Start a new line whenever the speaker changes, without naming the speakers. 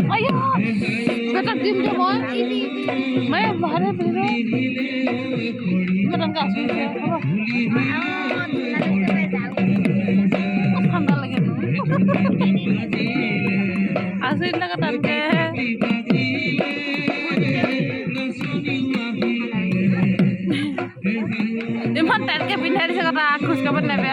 Ayo, kata tim dia Maya bahare biro. Merang kasih ya. ঠান্ডা লাগে না আসিল না তানকে ইমান তানকে পিন্ধাই দিছে কথা খোজ কাব নেবে